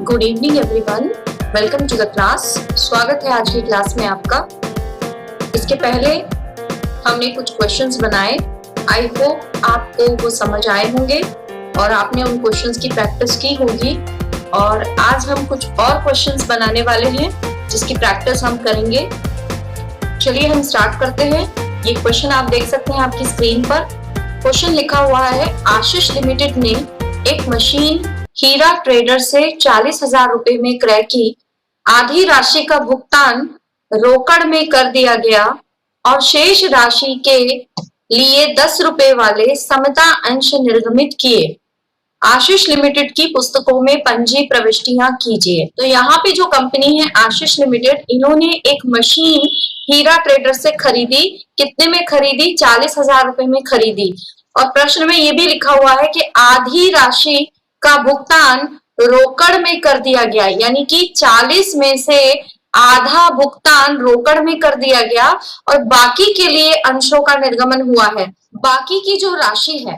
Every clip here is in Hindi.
Good evening everyone, welcome to the class. स्वागत है आज की क्लास में आपका। इसके पहले हमने कुछ क्वेश्चंस बनाए। आई होप आपको वो समझ आए होंगे और आपने उन क्वेश्चंस की प्रैक्टिस की होगी। और आज हम कुछ और क्वेश्चंस बनाने वाले हैं जिसकी प्रैक्टिस हम करेंगे। चलिए हम स्टार्ट करते हैं। ये क्वेश्चन आप देख सकते हैं आपकी स्क्रीन पर। क्वेश्चन लिखा हुआ है, आशीष लिमिटेड ने एक मशीन हीरा ट्रेडर से 40,000 रुपए में क्रय की। आधी राशि का भुगतान रोकड़ में कर दिया गया और शेष राशि के लिए 10 रुपए वाले समता अंश निर्गमित किए। आशीष लिमिटेड की पुस्तकों में पंजी प्रविष्टियां कीजिए। तो यहाँ पे जो कंपनी है आशीष लिमिटेड, इन्होंने एक मशीन हीरा ट्रेडर से खरीदी। कितने में खरीदी? 40,000 रुपए में खरीदी। और प्रश्न में ये भी लिखा हुआ है कि आधी राशि का भुगतान रोकड़ में कर दिया गया, यानी कि 40 में से आधा भुगतान रोकड़ में कर दिया गया और बाकी के लिए अंशों का निर्गमन हुआ है। बाकी की जो राशि है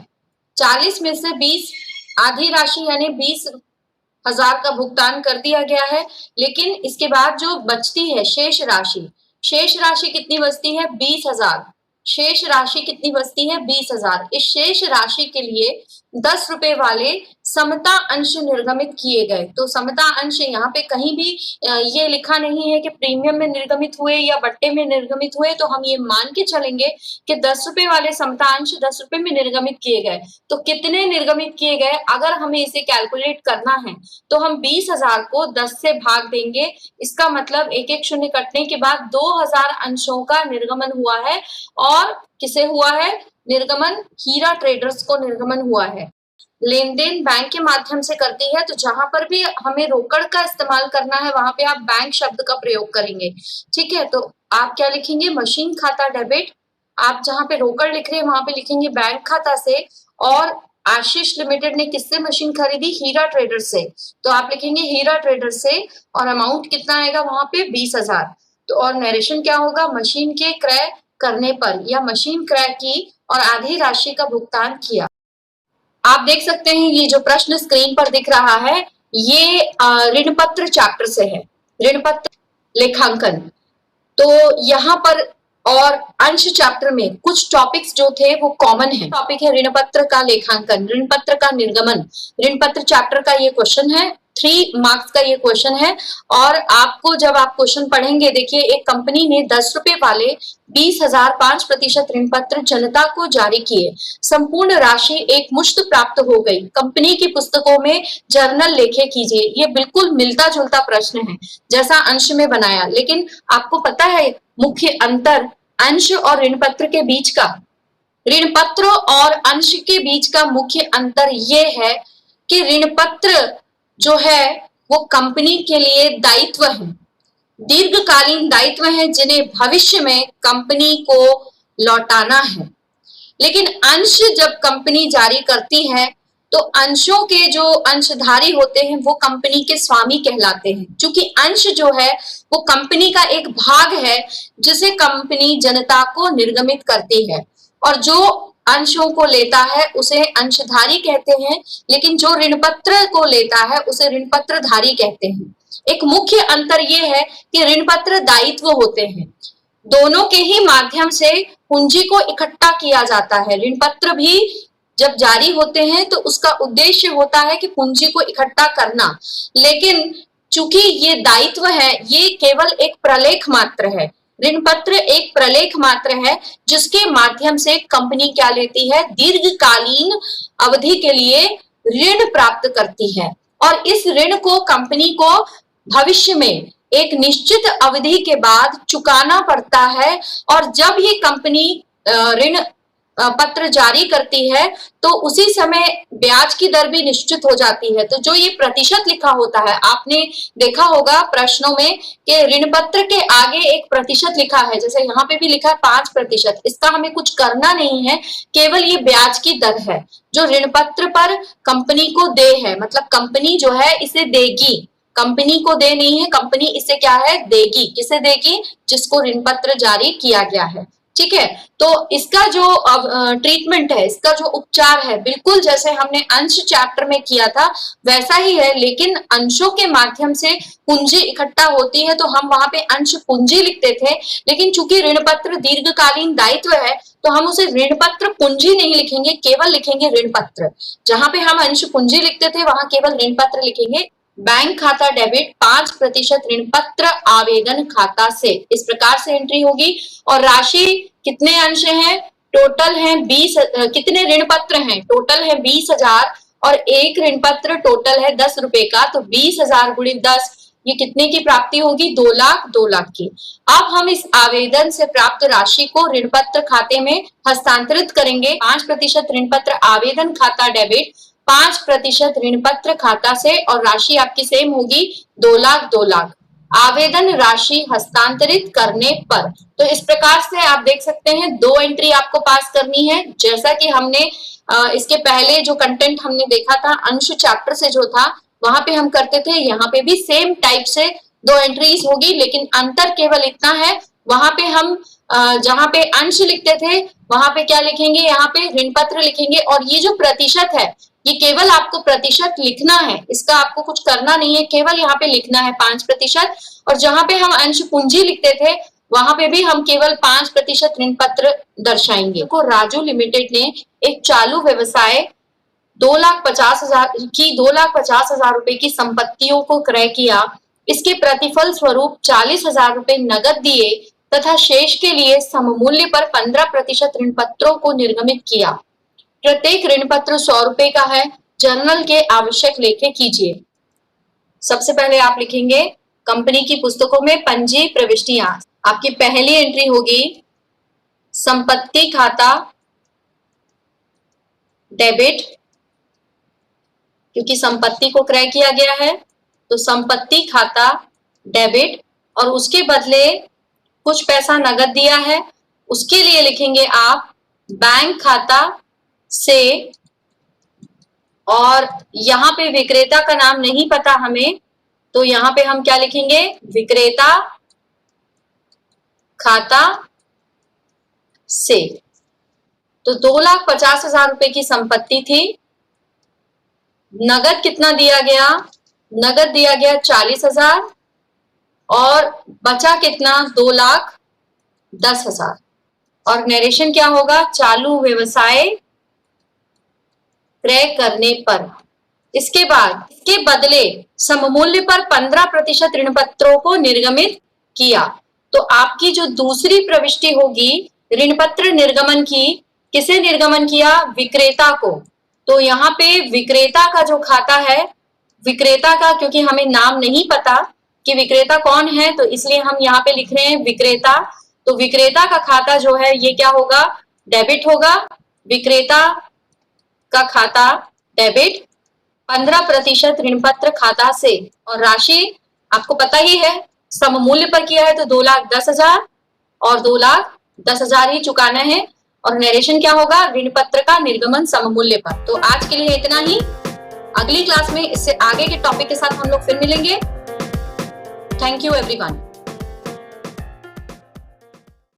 40 में से 20, आधी राशि यानी 20,000 का भुगतान कर दिया गया है। लेकिन इसके बाद जो बचती है शेष राशि कितनी बचती है? 20,000। शेष राशि कितनी बचती है? 20,000। इस शेष राशि के लिए 10 रुपए वाले समता अंश निर्गमित किए गए। तो समता अंश यहाँ पे कहीं भी ये लिखा नहीं है कि प्रीमियम में निर्गमित हुए या बट्टे में निर्गमित हुए, तो हम ये मान के चलेंगे कि 10 रुपए वाले समता अंश 10 रुपए में निर्गमित किए गए। तो कितने निर्गमित किए गए? अगर हमें इसे कैलकुलेट करना है तो हम 20,000 को 10 से भाग देंगे। इसका मतलब एक एक शून्य कटने के बाद 2,000 अंशों का निर्गमन हुआ है। और किसे हुआ है निर्गमन? हीरा ट्रेडर्स को निर्गमन हुआ है। लेन देन बैंक के माध्यम से करती है, तो जहां पर भी हमें रोकड़ का इस्तेमाल करना है वहां पे आप बैंक शब्द का प्रयोग करेंगे। ठीक है, तो आप क्या लिखेंगे? मशीन खाता डेबिट। आप जहां पे रोकड़ लिख रहे हैं वहां पे लिखेंगे बैंक खाता से। और आशीष लिमिटेड ने किससे मशीन खरीदी? हीरा ट्रेडर से। तो आप लिखेंगे हीरा ट्रेडर से और अमाउंट कितना आएगा वहां पे? 20,000। तो और नरेशन क्या होगा? मशीन के क्रय करने पर या मशीन क्रय की और आधी राशि का भुगतान किया। आप देख सकते हैं ये जो प्रश्न स्क्रीन पर दिख रहा है ये ऋण पत्र चैप्टर से है, ऋण पत्र लेखांकन। तो यहाँ पर और अंश चैप्टर में कुछ टॉपिक्स जो थे वो कॉमन है। टॉपिक है ऋण पत्र का लेखांकन, ऋण पत्र का निर्गमन। ऋण पत्र चैप्टर का ये क्वेश्चन है, 3 मार्क्स का ये क्वेश्चन है। और आपको जब आप क्वेश्चन पढ़ेंगे, देखिए एक कंपनी ने 10 रुपए वाले 20,000 5% ऋण पत्र जनता को जारी किए। संपूर्ण राशि एक मुश्त प्राप्त हो गई। कंपनी की पुस्तकों में जर्नल लेखे कीजिए। ये बिल्कुल मिलता जुलता प्रश्न है जैसा अंश में बनाया, लेकिन आपको पता है मुख्य अंतर अंश और ऋण पत्र के बीच का? ऋण पत्र और अंश के बीच का मुख्य अंतर ये है कि ऋण पत्र जो है वो कंपनी के लिए दायित्व है, दीर्घकालीन दायित्व है जिन्हें भविष्य में कंपनी को लौटाना है। लेकिन अंश जब कंपनी जारी करती है तो अंशों के जो अंशधारी होते हैं वो कंपनी के स्वामी कहलाते हैं। क्योंकि अंश जो है वो कंपनी का एक भाग है जिसे कंपनी जनता को निर्गमित करती है। और जो अंशों को लेता है उसे अंशधारी कहते हैं, लेकिन जो ऋण पत्र को लेता है उसे ऋण पत्रधारी कहते हैं। एक मुख्य अंतर ये है कि ऋण पत्र दायित्व होते हैं, दोनों के ही माध्यम से पूंजी को इकट्ठा किया जाता है। ऋण पत्र भी जब जारी होते हैं तो उसका उद्देश्य होता है कि पूंजी को इकट्ठा करना, लेकिन चूंकि ये दायित्व है, ये केवल एक प्रलेख मात्र है। ऋण पत्र एक प्रलेख मात्र है जिसके माध्यम से कंपनी क्या लेती है? दीर्घकालीन अवधि के लिए ऋण प्राप्त करती है और इस ऋण को कंपनी को भविष्य में एक निश्चित अवधि के बाद चुकाना पड़ता है। और जब ये कंपनी ऋण पत्र जारी करती है तो उसी समय ब्याज की दर भी निश्चित हो जाती है। तो जो ये प्रतिशत लिखा होता है, आपने देखा होगा प्रश्नों में कि ऋण पत्र के आगे एक प्रतिशत लिखा है, जैसे यहाँ पे भी लिखा है 5%। इसका हमें कुछ करना नहीं है, केवल ये ब्याज की दर है जो ऋण पत्र पर कंपनी को दे है। मतलब कंपनी जो है इसे देगी, कंपनी को दे नहीं है, कंपनी इसे क्या है? देगी। किसे देगी? जिसको ऋण पत्र जारी किया गया है। ठीक है। तो इसका जो ट्रीटमेंट है, इसका जो उपचार है, बिल्कुल जैसे हमने अंश चैप्टर में किया था वैसा ही है, लेकिन अंशों के माध्यम से पूंजी इकट्ठा होती है तो हम वहां पे अंश पूंजी लिखते थे, लेकिन चूंकि ऋण पत्र दीर्घकालीन दायित्व है तो हम उसे ऋण पत्र पूंजी नहीं लिखेंगे, केवल लिखेंगे ऋण पत्र। जहां पे हम अंश पूंजी लिखते थे वहां केवल ऋण पत्र लिखेंगे। बैंक खाता डेबिट 5% ऋण पत्र आवेदन खाता से, इस प्रकार से एंट्री होगी। और राशि कितने अंश हैं? टोटल है 20। कितने ऋण पत्र हैं? टोटल है 20,000 और एक ऋण पत्र टोटल है 10 रुपए का, तो 20,000 गुणित 10, ये कितने की प्राप्ति होगी? 2 लाख, 2 लाख की। अब हम इस आवेदन से प्राप्त राशि को ऋण पत्र खाते में हस्तांतरित करेंगे। 5% ऋण पत्र आवेदन खाता डेबिट 5% ऋण पत्र खाता से, और राशि आपकी सेम होगी 2 लाख, 2 लाख। आवेदन राशि हस्तांतरित करने पर, तो इस प्रकार से आप देख सकते हैं 2 एंट्री आपको पास करनी है। जैसा कि हमने इसके पहले जो कंटेंट हमने देखा था अंश चैप्टर से जो था वहां पे हम करते थे, यहाँ पे भी सेम टाइप से 2 एंट्रीज होगी, लेकिन अंतर केवल इतना है, वहां पे हम जहां पे अंश लिखते थे वहां पे क्या लिखेंगे? यहाँ पे ऋण पत्र लिखेंगे। और ये जो प्रतिशत है ये केवल आपको प्रतिशत लिखना है, इसका आपको कुछ करना नहीं है, केवल यहाँ पे लिखना है 5%। और जहां पे हम अंश पूंजी लिखते थे वहां पे भी हम केवल 5% ऋण पत्र दर्शाएंगे। को राजू लिमिटेड ने एक चालू व्यवसाय 2,50,000 रुपए की संपत्तियों को क्रय किया। इसके प्रतिफल स्वरूप 40,000 रुपए नगद दिए तथा शेष के लिए सममूल्य पर 15% ऋण पत्रों को निर्गमित किया। प्रत्येक ऋण पत्र 100 रुपए का है। जर्नल के आवश्यक लेखे कीजिए। सबसे पहले आप लिखेंगे कंपनी की पुस्तकों में पंजी प्रविष्टियां। आपकी पहली एंट्री होगी संपत्ति खाता डेबिट, क्योंकि संपत्ति को क्रय किया गया है तो संपत्ति खाता डेबिट, और उसके बदले कुछ पैसा नगद दिया है, उसके लिए लिखेंगे आप बैंक खाता से। और यहाँ पे विक्रेता का नाम नहीं पता हमें, तो यहाँ पे हम क्या लिखेंगे? विक्रेता खाता से। तो 2,50,000 रुपए की संपत्ति थी, नगद कितना दिया गया? नगद दिया गया 40,000 और बचा कितना? 2,10,000। और नरेशन क्या होगा? चालू व्यवसाय क्रय करने पर। इसके बाद इसके बदले सममूल्य पर 15% ऋण पत्रों को निर्गमित किया। तो आपकी जो दूसरी प्रविष्टि होगी ऋण पत्र निर्गमन की, किसे निर्गमन किया? विक्रेता को। तो यहाँ पे विक्रेता का जो खाता है, विक्रेता का, क्योंकि हमें नाम नहीं पता कि विक्रेता कौन है, तो इसलिए हम यहाँ पे लिख रहे हैं विक्रेता। तो विक्रेता का खाता जो है ये क्या होगा? डेबिट होगा। विक्रेता का खाता डेबिट 15% ऋण पत्र खाता से, और राशि आपको पता ही है सममूल्य पर किया है तो 2,10,000 और 2,10,000 ही चुकाना है। और नरेशन क्या होगा? ऋण पत्र का निर्गमन सममूल्य पर। तो आज के लिए इतना ही। अगली क्लास में इससे आगे के टॉपिक के साथ हम लोग फिर मिलेंगे। Thank you everyone.